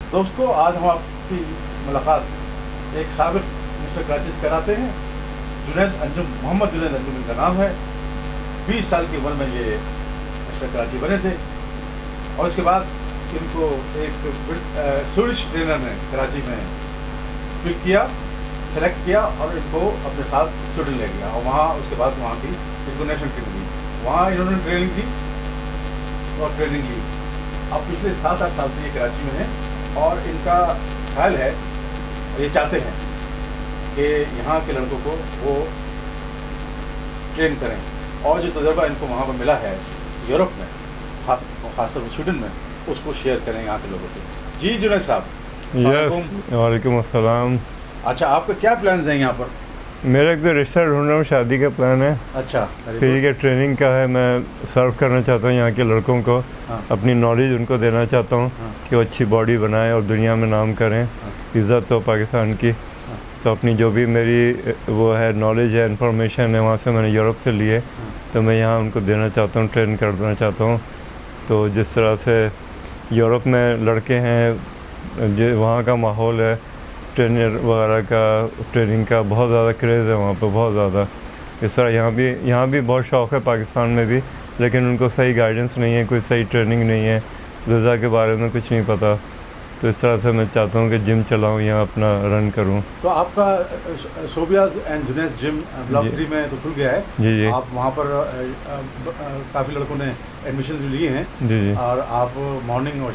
दोस्तों, आज हम आपकी मुलाकात एक साबिक मिस्टर कराची से कराते हैं। जुनैद अंजुम, मोहम्मद जुनैद अंजुम इनका नाम है। 20 साल की उम्र में ये मिस्टर कराची बने थे और इसके बाद इनको एक स्वीडिश ट्रेनर ने कराची में पिक किया, सेलेक्ट किया और इनको अपने साथ स्वीडन ले गया और वहाँ उसके बाद वहाँ की इनको नेशनल टीम दी। वहाँ इन्होंने ट्रेनिंग दी और ट्रेनिंग ली। अब पिछले 7-8 साल से ये कराची में हैं और इनका ख्याल है, ये चाहते हैं कि यहाँ के लड़कों को वो ट्रेन करें और जो तजुर्बा इनको वहाँ पर मिला है यूरोप में, खासकर स्वीडन में, उसको शेयर करें यहाँ के लोगों से। जी जुनैद साहब। वालेकुम अस्सलाम। अच्छा, आपके क्या प्लान्स हैं यहाँ पर? मेरा एक तो रिश्ता ढूंढ रहा हूँ, शादी का प्लान है। अच्छा, फिर ये ट्रेनिंग का है, मैं सर्व करना चाहता हूँ यहाँ के लड़कों को। हाँ। अपनी नॉलेज उनको देना चाहता हूँ। हाँ। कि वो अच्छी बॉडी बनाएं और दुनिया में नाम करें। हाँ। इज़्ज़त हो पाकिस्तान की। हाँ। तो अपनी जो भी मेरी वो है नॉलेज है, इंफॉर्मेशन है, वहाँ से मैंने यूरोप से लिए। हाँ। तो मैं यहाँ उनको देना चाहता हूँ, ट्रेन करना चाहता हूँ। तो जिस तरह से यूरोप में लड़के हैं, जो वहाँ का माहौल है, ट्रेनर वगैरह का, ट्रेनिंग का बहुत ज़्यादा क्रेज़ है वहाँ पर, बहुत ज़्यादा। इस तरह यहाँ भी बहुत शौक़ है पाकिस्तान में भी, लेकिन उनको सही गाइडेंस नहीं है, कोई सही ट्रेनिंग नहीं है, ग़िज़ा के बारे में कुछ नहीं पता। तो इस तरह से मैं चाहता हूँ कि जिम चलाऊँ, यहाँ अपना रन करूँ। तो आपका सोबियाज एंड जुनैद जिम ब्लॉक 3 में तो खुल गया है। जी। आप वहाँ पर काफ़ी लड़कों ने एडमिशन भी लिए हैं। जी। और आप मॉर्निंग और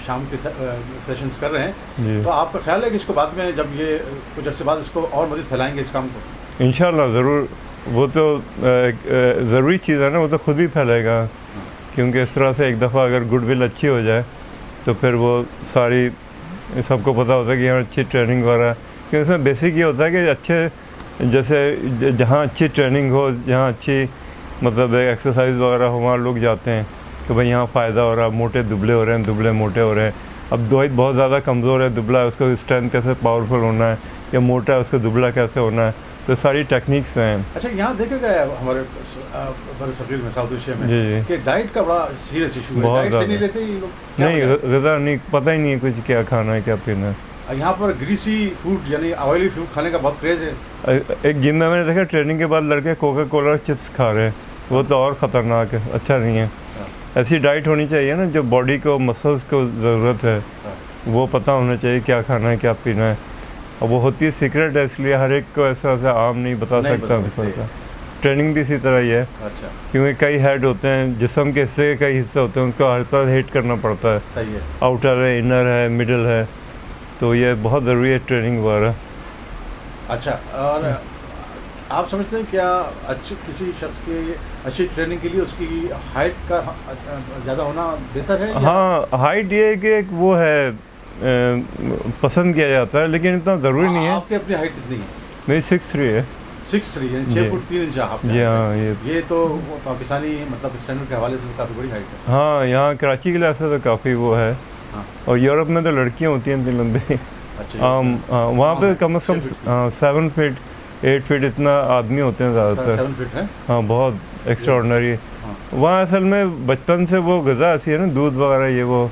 शाम के सेशंस कर रहे हैं। जी। तो आपका ख्याल है कि इसको बाद में, जब ये कुछ अर्से बाद, इसको और मज़ीद फैलाएंगे इस काम को? इंशाल्लाह ज़रूर। वो तो ज़रूरी चीज़ है ना, वो तो खुद ही फैलेगा। क्योंकि इस तरह से एक दफ़ा अगर गुडविल अच्छी हो जाए तो फिर वो सारी सबको पता होता है कि यहाँ अच्छी ट्रेनिंग वगैरह। क्योंकि इसमें बेसिक ये होता है कि अच्छे, जैसे जहाँ अच्छी ट्रेनिंग हो, जहाँ अच्छी मतलब एक्सरसाइज वगैरह हो, वहाँ लोग जाते हैं कि भाई यहाँ फ़ायदा हो रहा है, मोटे दुबले हो रहे हैं, दुबले मोटे हो रहे हैं। अब दोस्त बहुत ज़्यादा कमज़ोर है, दुबला है, उसको स्ट्रेंथ कैसे पावरफुल होना है, या मोटा है उसको दुबला कैसे होना है। तो सारी टेक्निक्स हैं। अच्छा, यहाँ देखा गया है हमारे बरसगीर में, साउथ एशिया में, जी। कि डाइट का बड़ा सीरियस इशू है। डाइट से नहीं लेते ये लोग? नहीं, ग़िज़ा नहीं, पता ही नहीं है कुछ क्या खाना है, क्या पीना है। यहाँ पर ग्रीसी फूड यानी ऑयली फूड खाने का बहुत क्रेज़ है। एक जिम में मैंने देखा, ट्रेनिंग के बाद लड़के कोका कोला चिप्स खा रहे हैं। वो तो और ख़तरनाक है, अच्छा नहीं है। ऐसी डाइट होनी चाहिए ना, जो बॉडी को, मसल्स को ज़रूरत है, वो पता होना चाहिए क्या खाना है, क्या पीना है। और वो होती है सीक्रेट है, इसलिए हर एक को ऐसा आम नहीं बता सकता। ट्रेनिंग भी इसी तरह ही है। अच्छा। क्योंकि कई हेड होते हैं, जिस्म के हिस्से के कई हिस्से होते हैं, उसको हर तरह हेड करना पड़ता है। सही है। आउटर है, इनर है, मिडल है, तो ये बहुत ज़रूरी है ट्रेनिंग वगैरह। अच्छा, और आप समझते हैं क्या किसी शख्स के अच्छी ट्रेनिंग के लिए उसकी हाइट का ज़्यादा होना बेहतर है? हाँ, हाइट ये है कि एक वो है, पसंद किया जाता है, लेकिन इतना ज़रूरी नहीं है। आपकी अपनी हाइट कितनी है? मेरी 6'3" है। 6'3" यानी 6 फुट 3 इंच आप? जी हाँ। ये तो पाकिस्तानी मतलब स्टैंडर्ड के हवाले से तो काफ़ी बड़ी हाइट है। हाँ, यहाँ कराची के लिहाज से तो काफ़ी वो है। हाँ। और यूरोप में तो लड़कियाँ होती हैं इतनी लंबी। अच्छा। वहाँ पे कम से कम 7 फीट 8 फीट इतना आदमी होते हैं ज़्यादातर। 7 फीट है। हाँ, बहुत एक्स्ट्राऑर्डिनरी। वहाँ असल में बचपन से वो ग़िज़ा ऐसी है ना, दूध वगैरह, ये वो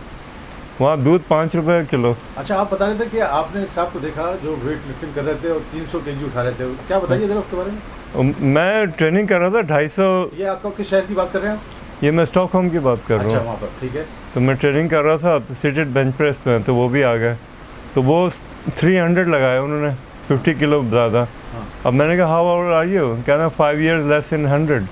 वहाँ दूध 5 रुपये किलो। अच्छा, आप बता रहे थे कि आपने एक साहब को देखा जो वेट लिफ्टिंग कर रहे थे और 300 kg उठा रहे थे, क्या बताइए ज़रा उसके बारे में? मैं ट्रेनिंग कर रहा था 250। ये आपका किस शहर की बात कर रहे हैं? ये मैं स्टॉकहोम की बात कर रहा हूँ। अच्छा, वहाँ पर ठीक है। तो मैं ट्रेनिंग कर रहा था, तो सीटेड बेंच प्रेस में, तो वो भी आ गए। तो वो 300 लगाया उन्होंने, 50 किलो ज़्यादा। अब मैंने कहा हाउ ओल्ड आर यू? कहना 5 years less in 100।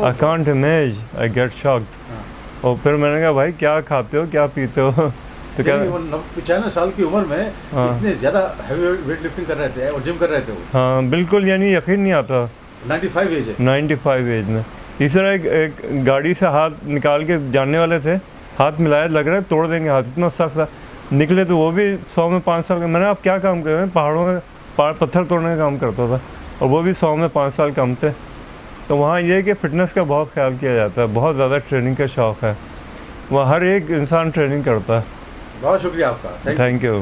I can't imagine, I get shocked. और फिर मैंने कहा भाई क्या खाते हो, क्या पीते हो? तो क्या 95 साल की उम्र में इतने ज़्यादा हैवी वेट लिफ्टिंग कर रहे थे और जिम कर रहे थे वो? हाँ बिल्कुल, यानी यकीन नहीं आता। 95 एज है। 95 एज में। इस तरह एक गाड़ी से हाथ निकाल के जाने वाले थे, हाथ मिलाया, लग रहा है तोड़ देंगे हाथ, इतना सख्त था। निकले तो वो भी 100 में 5 साल का। मैंने आप क्या काम कर रहे हैं? पहाड़ों में पत्थर तोड़ने का काम करता था, और वो भी 100 में 5 साल कम थे। तो वहाँ ये है कि फ़िटनेस का बहुत ख्याल किया जाता है, बहुत ज़्यादा ट्रेनिंग का शौक़ है, वहाँ हर एक इंसान ट्रेनिंग करता है। बहुत शुक्रिया आपका। Thank you.